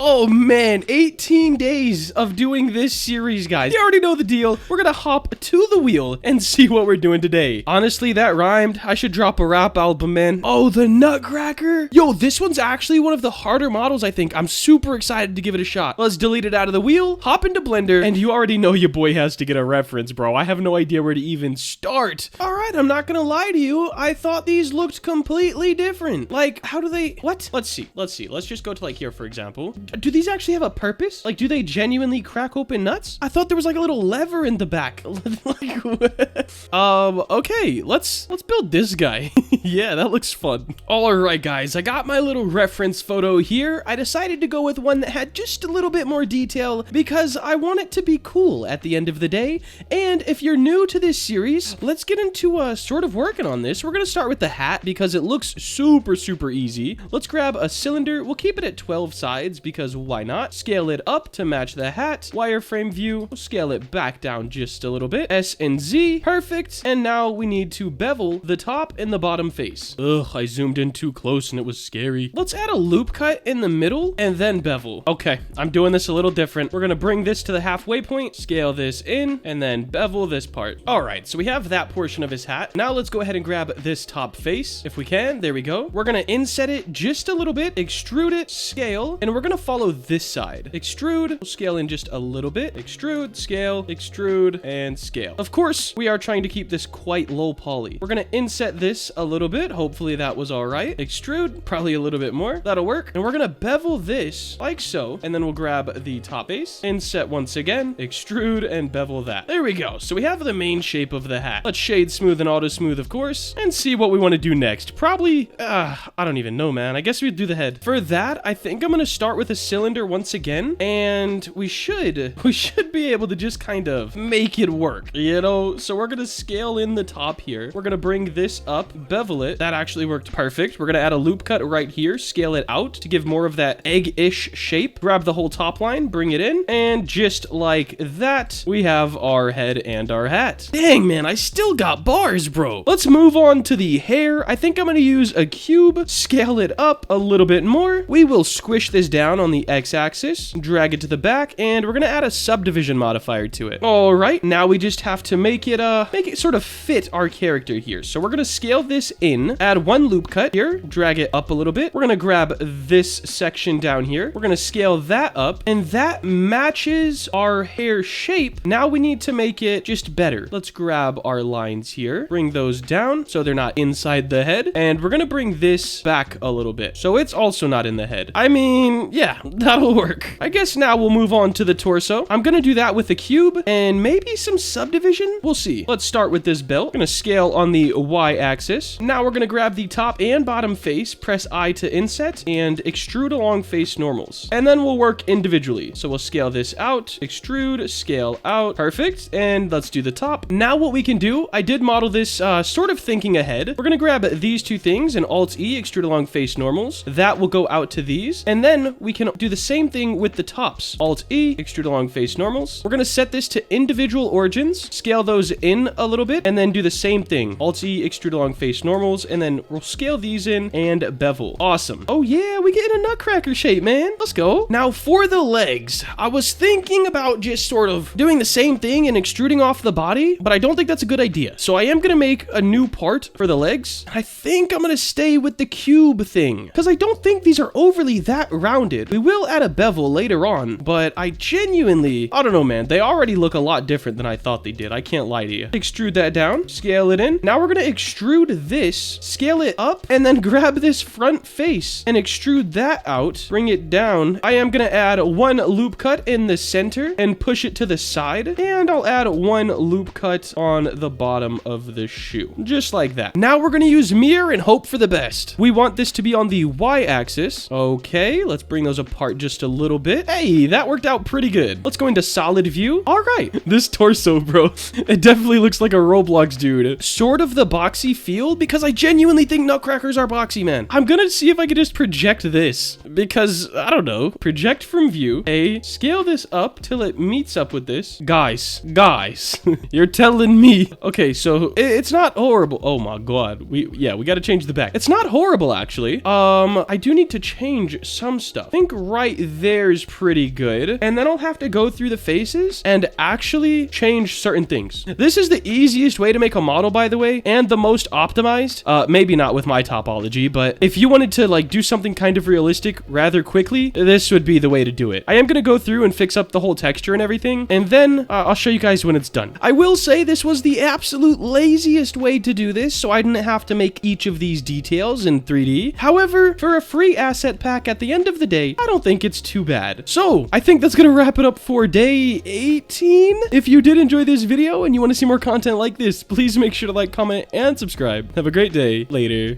Oh man, 18 days of doing this series, guys. You already know the deal. We're gonna hop to the wheel and see what we're doing today. Honestly, that rhymed. I should drop a rap album, man. Oh, the Nutcracker. Yo, this one's actually one of the harder models, I think. I'm super excited to give it a shot. Let's delete it out of the wheel, hop into Blender, and you already know your boy has to get a reference, bro. I have no idea where to even start. All right, I'm not gonna lie to you. I thought these looked completely different. Like, how do they, what? Let's see. Let's just go to like here, for example. Do these actually have a purpose? Like, do they genuinely crack open nuts? I thought there was like a little lever in the back. Like, okay, let's build this guy. Yeah, that looks fun. All right, guys, I got my little reference photo here. I decided to go with one that had just a little bit more detail because I want it to be cool at the end of the day. And if you're new to this series, let's get into sort of working on this. We're gonna start with the hat because it looks super easy. Let's grab a cylinder. We'll keep it at 12 sides because why not? Scale it up to match the hat. Wireframe view. We'll scale it back down just a little bit. S and Z. Perfect. And now we need to bevel the top and the bottom face. Ugh, I zoomed in too close and it was scary. Let's add a loop cut in the middle and then bevel. Okay, I'm doing this a little different. We're gonna bring this to the halfway point, scale this in, and then bevel this part. All right, so we have that portion of his hat. Now let's go ahead and grab this top face if we can. There we go. We're gonna inset it just a little bit, extrude it, scale, and we're gonna follow this side. Extrude, we'll scale in just a little bit. Extrude, scale, extrude, and scale. Of course, we are trying to keep this quite low poly. We're gonna inset this a little bit. Hopefully that was all right. Extrude, probably a little bit more. That'll work. And we're gonna bevel this like so. And then we'll grab the top face, inset once again, extrude, and bevel that. There we go. So we have the main shape of the hat. Let's shade smooth and auto smooth, of course, and see what we want to do next. Probably, I don't even know, man. I guess we'd do the head. For that, I think I'm gonna start with a cylinder once again, and we should be able to just kind of make it work, you know? So we're gonna scale in the top here. We're gonna bring this up, bevel it. That actually worked perfect. We're gonna add a loop cut right here, scale it out to give more of that egg-ish shape. Grab the whole top line, bring it in, and just like that, we have our head and our hat. Dang, man, I still got bars, bro. Let's move on to the hair. I think I'm gonna use a cube, scale it up a little bit more. We will squish this down on the x-axis, drag it to the back, and we're gonna add a subdivision modifier to it. All right, now we just have to make it sort of fit our character here. So we're gonna scale this in, add one loop cut here, drag it up a little bit. We're gonna grab this section down here. We're gonna scale that up, and that matches our hair shape. Now we need to make it just better. Let's grab our lines here, bring those down so they're not inside the head, and we're gonna bring this back a little bit so it's also not in the head. I mean, yeah, that'll work. I guess now we'll move on to the torso. I'm gonna do that with a cube and maybe some subdivision. We'll see. Let's start with this belt. We're gonna scale on the y-axis. Now we're gonna grab the top and bottom face, press I to inset, and extrude along face normals. And then we'll work individually. So we'll scale this out, extrude, scale out. Perfect. And let's do the top. Now what we can do, I did model this sort of thinking ahead. We're gonna grab these two things and Alt-E, extrude along face normals. That will go out to these. And then we can do the same thing with the tops. Alt-E, extrude along face normals. We're gonna set this to individual origins, scale those in a little bit, and then do the same thing. Alt-E, extrude along face normals, and then we'll scale these in and bevel. Awesome. Oh yeah, we get in a nutcracker shape, man. Let's go. Now for the legs, I was thinking about just sort of doing the same thing and extruding off the body, but I don't think that's a good idea. So I am gonna make a new part for the legs. I think I'm gonna stay with the cube thing because I don't think these are overly that rounded. We will add a bevel later on, but I genuinely, I don't know, man. They already look a lot different than I thought they did. I can't lie to you. Extrude that down, scale it in. Now we're gonna extrude this, scale it up, and then grab this front face and extrude that out, bring it down. I am gonna add one loop cut in the center and push it to the side, and I'll add one loop cut on the bottom of the shoe, just like that. Now we're gonna use mirror and hope for the best. We want this to be on the y-axis. Okay, let's bring those apart just a little bit. Hey, that worked out pretty good. Let's go into solid view. All right, this torso, bro, it definitely looks like a Roblox dude. Sort of the boxy feel because I genuinely think nutcrackers are boxy, man. I'm gonna see if I can just project this because I don't know. Project from view. Hey, scale this up till it meets up with this. Guys, you're telling me. Okay, so it's not horrible. Oh my God. We got to change the back. It's not horrible, actually. I do need to change some stuff. I think think right there is pretty good. And then I'll have to go through the faces and actually change certain things. This is the easiest way to make a model, by the way, and the most optimized. Maybe not with my topology, but if you wanted to like do something kind of realistic rather quickly, this would be the way to do it. I am going to go through and fix up the whole texture and everything, and then I'll show you guys when it's done. I will say this was the absolute laziest way to do this, so I didn't have to make each of these details in 3D. However, for a free asset pack at the end of the day, I don't think it's too bad. So I think that's going to wrap it up for day 18. If you did enjoy this video and you want to see more content like this, please make sure to like, comment, and subscribe. Have a great day. Later.